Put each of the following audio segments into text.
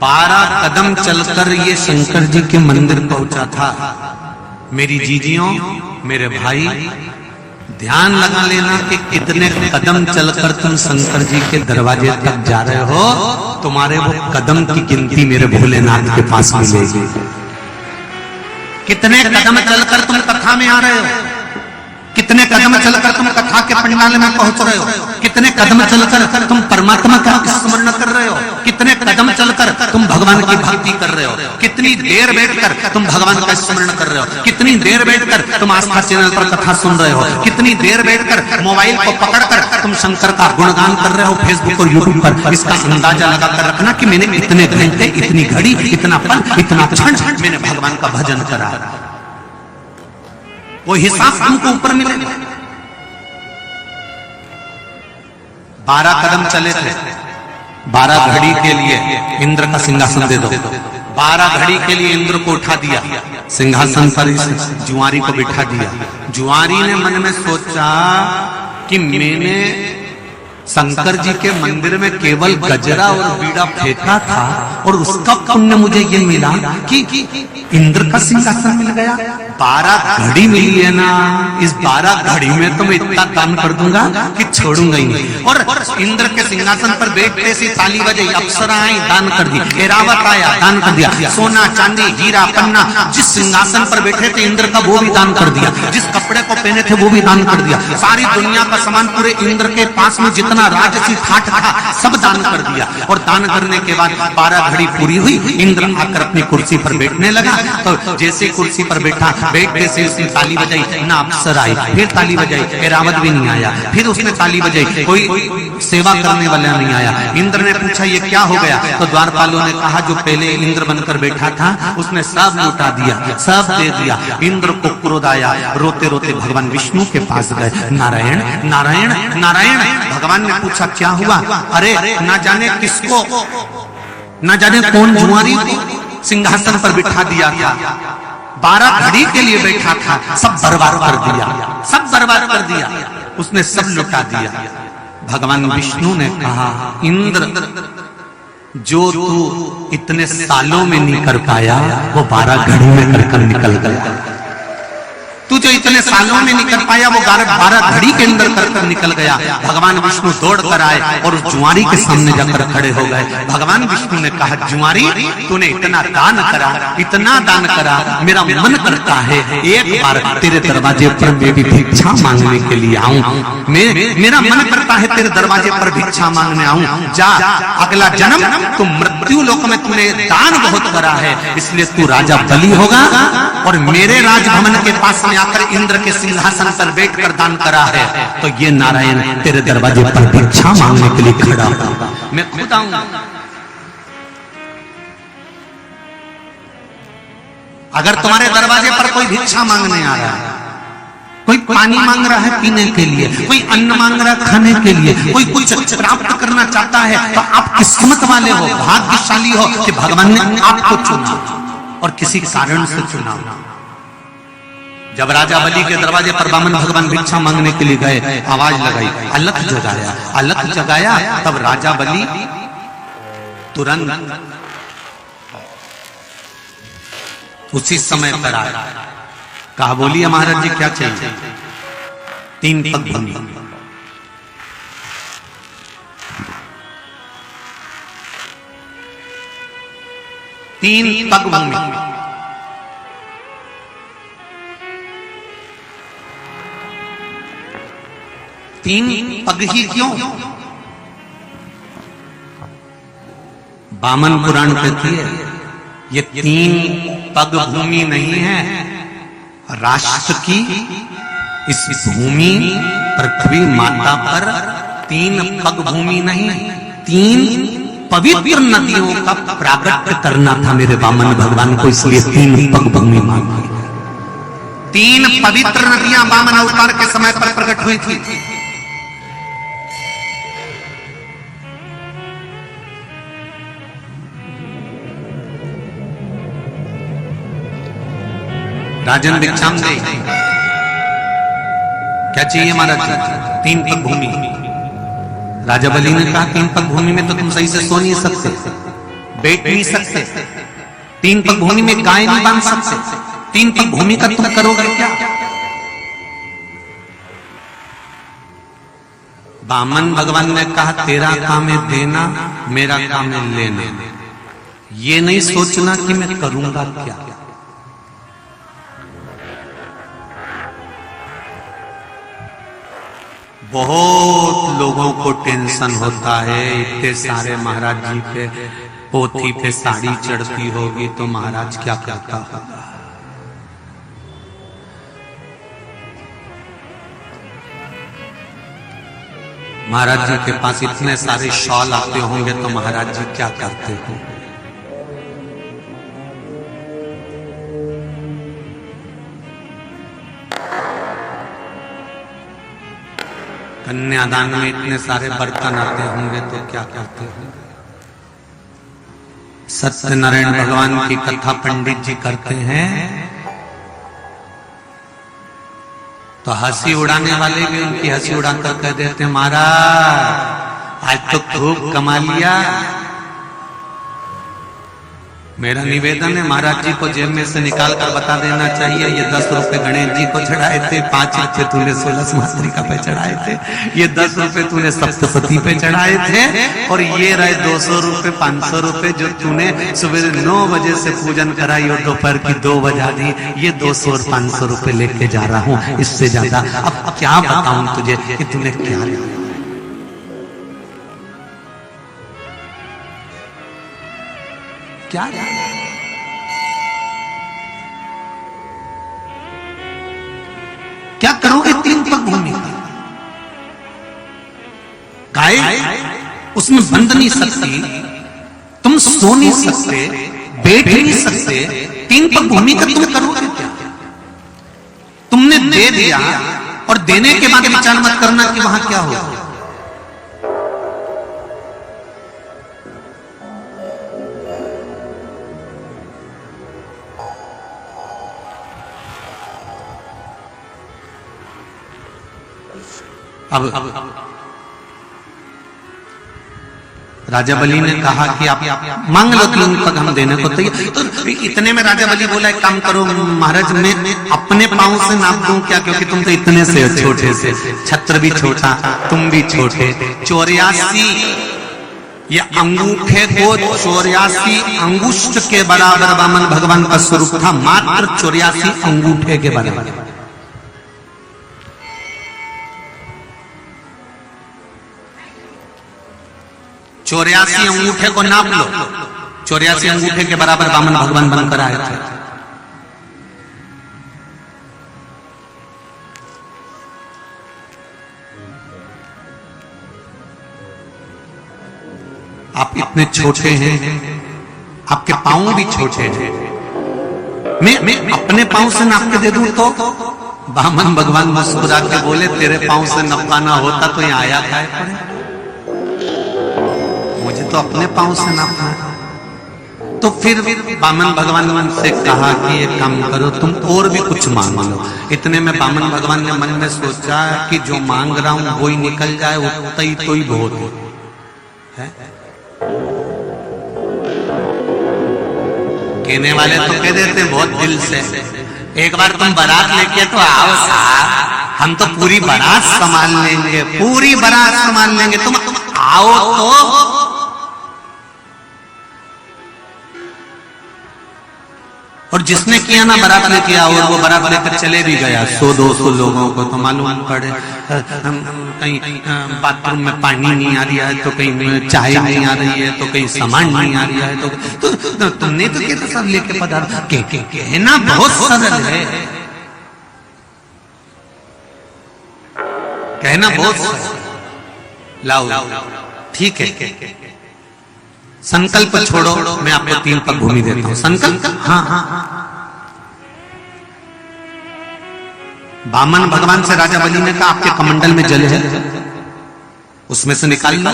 12 कदम चलकर ये शंकर जी के मंदिर पहुंचा था। मेरी जीजियों, मेरे भाई, ध्यान लगा लेना कि कितने कदम चलकर तुम शंकर जी के दरवाजे तक जा रहे हो, तुम्हारे वो कदम की गिनती मेरे भोलेनाथ के पास मिलेगी। कितने कदम चलकर तुम कथा में आ रहे हो, कितने कदम चलकर तुम कथा के पंडाल में पहुंच रहे हो, कितने कदम चलकर तुम परमात्मा का स्मरण कर रहे हो, कितने कदम चलकर तुम भगवान की भक्ति कर रहे हो, कितनी देर बैठकर तुम भगवान का स्मरण कर रहे हो, कितनी देर बैठकर तुम आस्था चैनल पर कथा सुन रहे हो, कितनी देर बैठकर मोबाइल को पकड़कर तुम शंकर का गुणगान कर रहे हो फेसबुक और यूट्यूब पर। इसका अंदाजा लगाकर रखना कि मैंने इतने घंटे, इतनी घड़ी, इतना पल, इतना क्षण मैंने भगवान का भजन करा। वो हिसाब हमको ऊपर मिलेगा। 12 कदम चले थे, 12 घड़ी के लिए इंद्र का सिंहासन दे दो। 12 घड़ी के लिए इंद्र को उठा दिया, सिंहासन पर इस जुआरी को बिठा दिया। जुआरी ने मन में सोचा कि मैंने शंकर जी के मंदिर में केवल गजरा और बीड़ा फेंका था और उसका पुण्य मुझे ये मिला कि इंद्र का सिंहासन मिल गया। 12 घड़ी मिली है ना, इस 12 घड़ी में तो मैं इतना दान कर दूंगा कि छोड़ूंगा ही नहीं। और इंद्र के सिंहासन पर बैठते से ताली बजाई, अप्सरा आई, दान कर दी, ऐरावत आया, दान कर दिया, सोना चांदी हीरा पन्ना जिस सिंहासन पर बैठे थे इंद्र का वो भी दान कर दिया, जिस कपड़े को पहने थे वो भी दान कर दिया, सारी दुनिया का सामान पूरे इंद्र के पास में जितना राजसी ठाट था सब दान कर दिया। और दान करने के बाद 12 घड़ी पूरी हुई, इंद्र आकर अपनी कुर्सी पर बैठने लगा। तो जैसे कुर्सी पर बैठा, बैठते से उसने ताली बजाई, ना अप्सर आई, फिर ताली बजाई, ऐरावत भी नहीं आया, फिर उसने ताली बजाई, कोई सेवा करने वाला नहीं आया। इंद्र ने पूछा ये क्या हो गया? तो द्वारपालों ने कहा जो पहले इंद्र बनकर बैठा था उसने सब लुटा दिया, सब दे दिया। इंद्र को क्रोध आया, रोते रोते भगवान विष्णु के पास गए, नारायण नारायण नारायण। भगवान ने पूछा क्या हुआ? अरे ना जाने किसको, ना जाने कौन जुआरी को सिंहासन पर बिठा दिया था, 12 घड़ी के लिए बैठा था, सब बर्बाद कर दिया, सब बर्बाद कर दिया, उसने सब लुटा दिया। भगवान विष्णु ने कहा इंद्र जो तू इतने सालों में नहीं कर पाया वो 12 घड़ी में कर निकल गया। तू जो इतने सालों में नहीं कर पाया वो 12 घड़ी के अंदर कर निकल गया। भगवान विष्णु दौड़ कर आए और जुआरी के सामने जाकर खड़े हो गए। भगवान विष्णु ने कहा जुआरी तूने इतना दान करा, इतना दान करा, मेरा मन करता है एक बार तेरे दरवाजे पर मैं भी भिक्षा मांगने के लिए आऊं। मेरा मन करता है तेरे दरवाजे पर भिक्षा मांगने आऊं। जा, अगला जन्म तू मृत्यु लोक में तूने दान बहुत करा है, इसलिए तू राजा बलि होगा और मेरे राजभवन के पास में आकर इंद्र के सिंहासन पर बैठकर दान करा है। तो ये नारायण तेरे दरवाजे पर भिक्षा मांगने के लिए खड़ा होगा, मैं खुद आऊंगा। अगर तुम्हारे दरवाजे पर कोई भिक्षा मांगने आ रहा है, कोई पानी मांग रहा है पीने के लिए, कोई अन्न मांग रहा है खाने के लिए, कोई कुछ प्राप्त करना चाहता है, तो आप किस्मत वाले हो, भाग्यशाली हो कि भगवान ने आपको चुना और किसी कारण से चुना। जब राजा बलि के दरवाजे पर वामन भगवान भिक्षा मांगने के लिए गए, आवाज लगाई, अलख जगाया, अलख जगाया, तब राजा बलि तुरंत उसी समय पर आया। कहा बोलिए महाराज जी क्या चाहिए? 3 पग भूमि। 3 पग भूमि। 3 पग ही क्यों? वामन पुराण कहती है ये 3 पग भूमि नहीं है, राष्ट्र की इस भूमि पृथ्वी माता पर 3 पग भूमि नहीं, 3 पवित्र नदियों का प्रागट्य करना था मेरे वामन भगवान को, इसलिए 3 पग भूमि मांगी। 3 पवित्र नदियां वामन अवतार के समय पर प्रकट हुई थी। राजन भिक्षाम दे, क्या चाहिए महाराज? 3 पग भूमि। राजा बलि ने कहा 3 पग भूमि में तो तुम सही से सो नहीं सकते, बैठ नहीं सकते, 3 पग भूमि में गाय नहीं बांध सकते, 3 पग भूमि का तुम करोगे क्या? बामन भगवान ने कहा तेरा काम है देना, मेरा काम है लेना। ये नहीं सोचना कि मैं करूंगा क्या। बहुत लोगों को टेंशन होता है, इतने सारे महाराज जी पे पोथी पे साड़ी चढ़ती होगी तो महाराज क्या कहता होगा। महाराज जी के पास इतने सारे शॉल आते होंगे तो महाराज जी क्या करते हो। कन्यादान में इतने सारे बर्तन आते होंगे तो क्या करते होंगे। सत्यनारायण भगवान की कथा पंडित जी करते हैं तो हंसी उड़ाने वाले भी उनकी हंसी उड़ाकर कह देते महाराज आज तो खूब कमा लिया। मेरा निवेदन है महाराज जी को जेब में से निकाल कर बता देना चाहिए ये 10 रुपए गणेश जी को चढ़ाए थे, 5 रुपए तूने 16 मातृका पे चढ़ाए थे, ये 10 रुपए तूने सप्तशती पे चढ़ाए थे, और ये रहे 200 रुपए 500 रुपए जो तूने सुबह 9 बजे से पूजन कराई और दोपहर की 2 बजा दी। ये 200 और 500 रुपए लेके जा रहा हूं, इससे ज्यादा अब क्या बताऊं तुझे कि तूने क्या लिया। क्या क्या करोगे 3 पग भूमि का? गाय उसमें बंध नहीं सकती, तुम सो नहीं सकते, बैठ नहीं सकते, 3 पग भूमि का तुम करोगे क्या? तुमने दे दिया और देने के बाद विचार मत करना कि वहां क्या होगा। अब राजा बलि ने कहा कि आप मांग लो 3 पग हम देने को तैयार। तो इतने में राजा बलि बोला एक काम करो महाराज मैं अपने पांव से नाप दूं क्या, क्योंकि तुम तो इतने से छोटे से, छत्र भी छोटा तुम भी छोटे। 84 ये अंगूठे को 84 अंगुष्ठ के बराबर वामन भगवान का स्वरूप था, मात्र 84 अंगूठे के बराबर। चौरासी अंगूठे को नाप लो, 84 अंगूठे के बराबर वामन भगवान बनकर आए थे। आप इतने छोटे हैं, आपके पांव भी छोटे हैं, मैं अपने पांव से नाप के दे दूं तो वामन भगवान मुस्कुरा के बोले तेरे पांव से नपाना होता तो यहाँ आया था, मुझे तो अपने पांव से नापना है। तो फिर वामन भगवान से कहा कि ये काम करो तुम और भी कुछ मांग लो। इतने में वामन भगवान ने मन में सोचा कि जो मांग रहा हूं वो ही निकल जाए उतना ही तो ही बहुत है। कहने वाले तो कह देते बहुत दिल से एक बार तुम बारात लेके तो आओ साहब, हम तो पूरी बारात संभाल लेंगे, पूरी बारात संभाल लेंगे, तुम आओ तो। और जिसने किया ना बारात लेके आओ और वो बारात लेकर चले भी गया 100-200 लोगों को, तो मालूम पड़े कहीं बाथरूम में पानी नहीं आ रहा है, तो कहीं चाय नहीं आ रही है, तो कहीं सामान नहीं आ रहा है, तो तुमने तो क्या सब लेके पदार्थ कहना बहुत सरल है, कहना बहुत सरल। लाओ ठीक है, संकल्प छोड़ो, मैं आपको 3 पग भूमि देता हूं। संकल्प हाँ, वामन भगवान से राजा बलि ने कहा आपके कमंडल में जल है, उसमें से निकाल लो।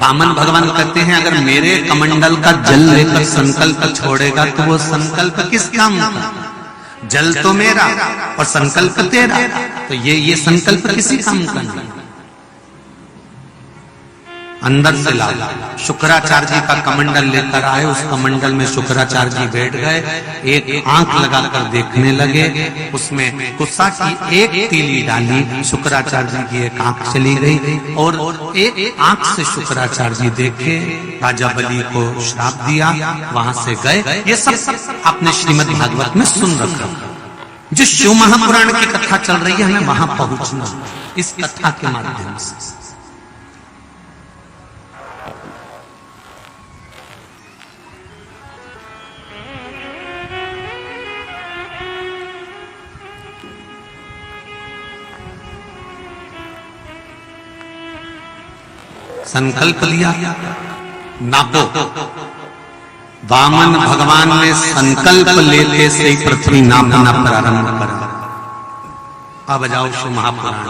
वामन भगवान कहते हैं अगर मेरे कमंडल का जल लेकर संकल्प छोड़ेगा तो वो संकल्प किस काम का? जल तो मेरा और संकल्प तेरा, तो ये संकल्प किसी काम का नहीं। अंदर से लाओ। शुक्राचार्य जी का कमंडल लेकर आए, उस कमंडल में शुक्राचार्य जी बैठ गए, एक आंख लगाकर देखने लगे, उसमें कुत्सा की एक तीली डाली, शुक्राचार्य जी की एक आंख चली गई और एक आंख से शुक्राचार्य जी देखे, राजा बलि को श्राप दिया, वहां से गए। ये सब आपने श्रीमद् भागवत में सुन रखा। जो शिव महापुराण की कथा चल रही है, हमें वहां पहुंचना इस कथा के माध्यम से। संकल्प लिया, नापो। वामन भगवान ने संकल्प लेते से ही पृथ्वी नापना प्रारंभ करा। अब जाओ शिव महापुराण।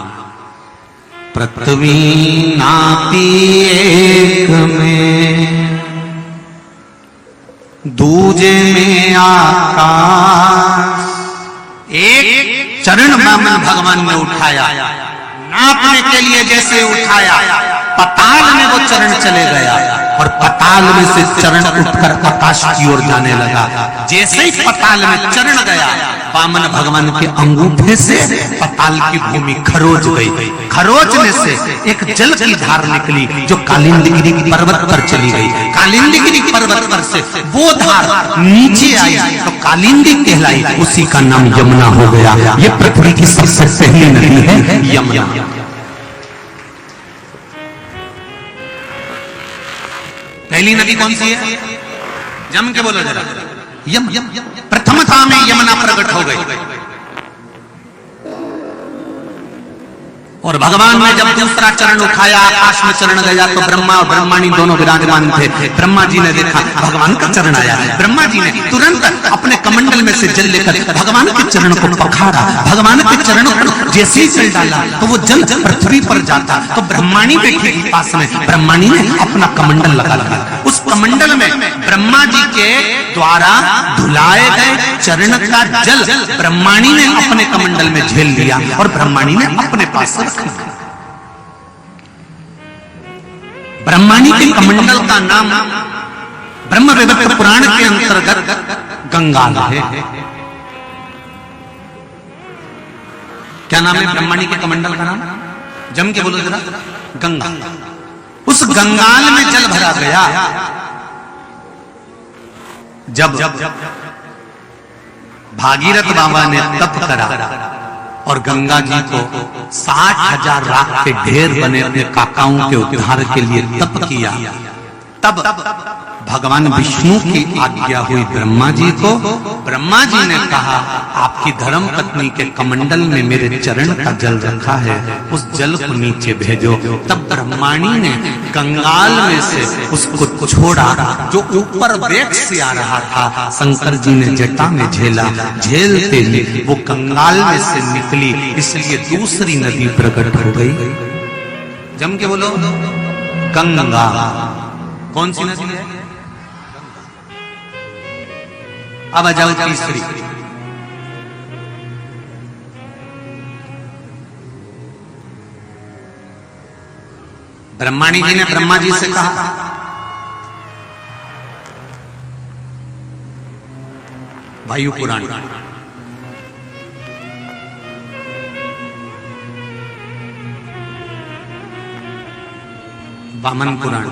पृथ्वी नापी एक में, दूजे में आकाश। एक चरण वामन भगवान ने उठाया, नापने के लिए जैसे उठाया, पताल में वो चरण चले गया और पताल में से चरण उठकर आकाश की ओर जाने लगा। जैसे ही पताल में चरण गया, वामन भगवान के अंगूठे से पताल की भूमि खरोच गई। खरोचने से एक जल की धार निकली जो कालिंदगिरी पर्वत पर चली गई। कालिंदगिरी पर्वत पर से वो धार नीचे आई तो कालिंदी कहलाई, उसी का नाम यमुना हो गया। ये पृथ्वी की सबसे पहली नदी है यमुना। पहली नदी कौन सी है? जम के बोलो जरा। यम। प्रथमता में यमुना प्रकट हो गई। और भगवान ने जब दूसरा चरण उठाया, आकाश में चरण गया तो ब्रह्मा और ब्रह्माणी दोनों विराजमान थे। ब्रह्मा जी ने देखा भगवान का चरण आया, ब्रह्मा जी ने तुरंत अपने कमंडल में से जल लेकर भगवान के चरण को पखाड़ा। भगवान के चरणों पर जैसे ही जल डाला तो वो जल पृथ्वी पर जाता। तो ब्रह्माणी बैठी थी पास में, ब्रह्माणी ने अपना कमंडल लगा लिया। उस कमंडल में ब्रह्मा जी के द्वारा धुलाए गए चरण का जल ब्रह्माणी ने अपने कमंडल में झेल लिया और ब्रह्माणी ने अपने पास रखा। ब्रह्माणी के कमंडल का नाम ब्रह्म वैवर्त पुराण के अंतर्गत गंगा है। क्या नाम है ब्रह्माणी के कमंडल का नाम? जम के बोलो जरा। गंगा। उस गंगाल में जल भरा गया। जब भागीरथ बाबा ने तप करा और गंगा जी को 60,000 राख के ढेर बने अपने काकाओं के उद्धार के लिए तप किया, तब भगवान विष्णु की आज्ञा हुई ब्रह्मा जी को। ब्रह्मा जी ने कहा आपकी धर्म पत्नी के कमंडल में मेरे चरण का जल रखा है, उस जल को नीचे भेजो। तब ब्रह्माणी ने गंगाल में से उसको छोड़ा जो ऊपर वेग से आ रहा था। शंकर जी ने जटा में झेला, झेलते ही वो गंगाल में से निकली, इसलिए दूसरी नदी प्रकट हो गई। जम के बोलो गंगा। कौन सी नदी है? अब आ जाओ तीसरी। ब्रह्माणी जी ने ब्रह्मा जी से कहा वायु पुराण, वामन पुराण,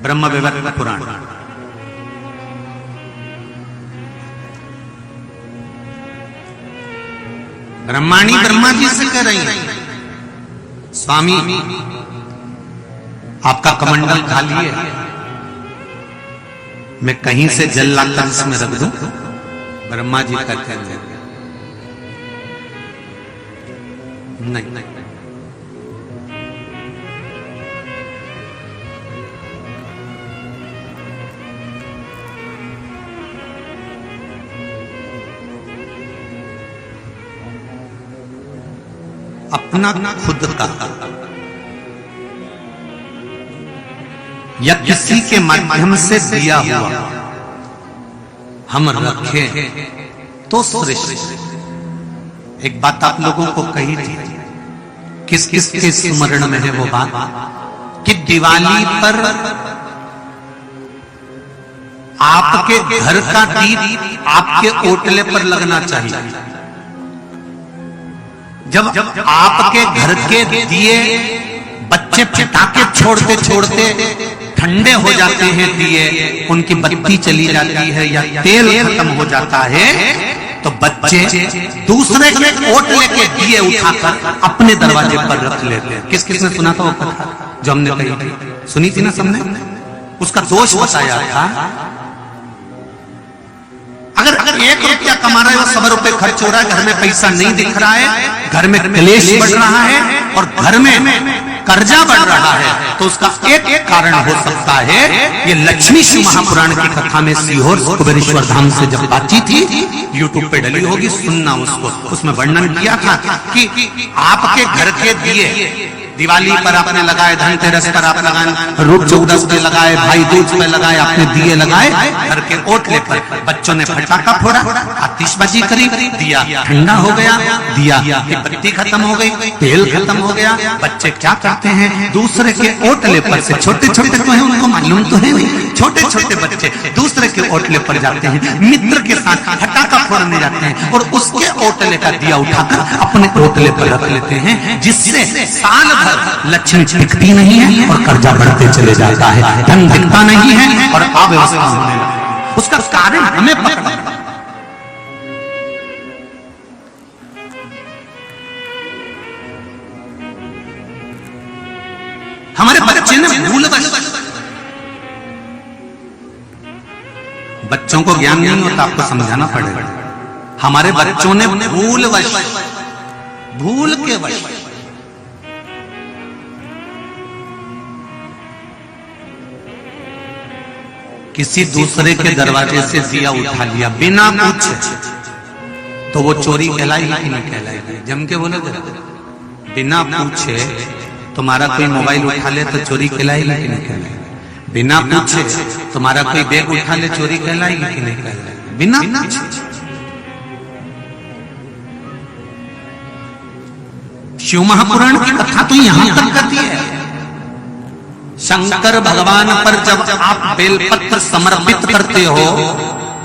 ब्रह्म वैवर्त पुराण, ब्रह्माणी ब्रह्मा जी से कह रही है स्वामी आपका कमंडल खाली है, मैं कहीं से जल लाकर इसमें रख दूं? ब्रह्मा जी का कहते हैं नहीं। अपना खुद का या किसी के माध्यम से दिया हुआ हम रखें तो श्रेष्ठ। एक बात आप लोगों को कही थी, किस किस के स्मरण में है वो बात? कि दिवाली पर आपके घर का दीप आपके ओटले पर लगना चाहिए। जब आपके घर के दिए बच्चे पटाखे छोड़ते छोड़ते ठंडे हो जाते हैं, दिए उनकी बत्ती चली जाती है या तेल खत्म हो जाता है, तो बच्चे दूसरे के ओटले के दिए उठाकर अपने दरवाजे पर रख लेते हैं। किस किसने सुना था वो कथा जो हमने कही थी? सुनी थी ना सबने? उसका दोष बताया था, अगर 1 रुपया कमा रहा है वो 100 रुपए खर्च हो रहा है, घर में पैसा नहीं दिख रहा है, घर में क्लेश बढ़ रहा है और घर में कर्जा बढ़ रहा है, तो उसका एक कारण हो सकता है ये लक्ष्मी शिव महापुराण की कथा में सीहोर कुबेरेश्वर धाम से जब बातचीत थी, यूट्यूब पे डली होगी, सुनना उसको। उसमें वर्णन किया था कि आपके घर के दिए दिवाली पर आपने लगाए, धनतेरस पर आप लगाए, रूप चौदस पे लगाए, भाई दूज पे लगाए, आपने दिए लगाए घर के ओटले पर। बच्चों ने पटाखा फोड़ा, आतिशबाजी करी, दिया ठंडा हो गया, दिया की बत्ती खत्म हो गई, तेल खत्म हो गया। बच्चे क्या करते हैं, दूसरे के ओटले पर से, छोटे छोटे तो है, उनको मालूम तो है, छोटे छोटे बच्चे दूसरे के ओटले पर जाते हैं, मित्र के साथ पटाखा फोड़ने जाते हैं और उसके ओटले का दिया उठाकर अपने ओटले पर रख लेते हैं, जिससे साल लक्ष्मी टिकती नहीं है और कर्जा बढ़ते चले जाता है, धन दिखता नहीं है और अव्यवस्था होने लगती है। उसका कारण हमें पता है। हमारे बच्चे ने भूलवश, बच्चों को ज्ञान नहीं होता, आपको समझाना पड़ेगा। हमारे बच्चों ने भूलवश, भूल के वश किसी दूसरे के दरवाजे से दिया उठा लिया बिना पूछे, तो वो चोरी कहलाएगी कि नहीं कहलाएगी? जम के बोले, बिना पूछे तुम्हारा कोई मोबाइल उठा ले तो चोरी कहलाएगी कि नहीं कहलाएगी? बिना पूछे तुम्हारा कोई बैग उठा ले, चोरी कहलाएगी कि नहीं कहलाएगी? बिना पूछे। शिव महापुराण की कथा तो यहां तक कहती है, शंकर भगवान पर जब आप बेलपत्र समर्पित करते हो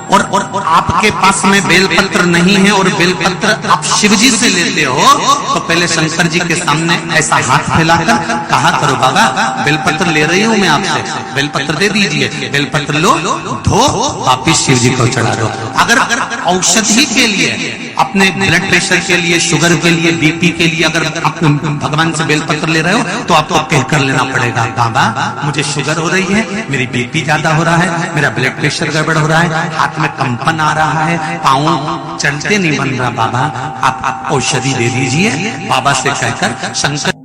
और आपके पास में बेलपत्र नहीं है और बेलपत्र आप शिवजी से लेते हो, तो पहले शंकर जी के सामने ऐसा हाथ फैलाकर कहा करो, बाबा बेलपत्र ले रही हूं मैं आपसे, बेलपत्र दे दीजिए, बेलपत्र लो, धो, वापिस शिव जी को चढ़ा दो। अगर औषधि के लिए, अपने ब्लड प्रेशर के लिए, शुगर के लिए, बीपी के लिए अगर आप भगवान से बेलपत्र ले रहे हो, तो आपको कहकर लेना पड़ेगा, बाबा मुझे शुगर हो रही है, मेरी बीपी ज्यादा हो रहा है, मेरा ब्लड प्रेशर गड़बड़ हो रहा है, हाथ में कंपन आ रहा है, पाँव चलते नहीं बन रहा, बाबा आप औषधि दे दीजिए। बाबा से कहकर शंकर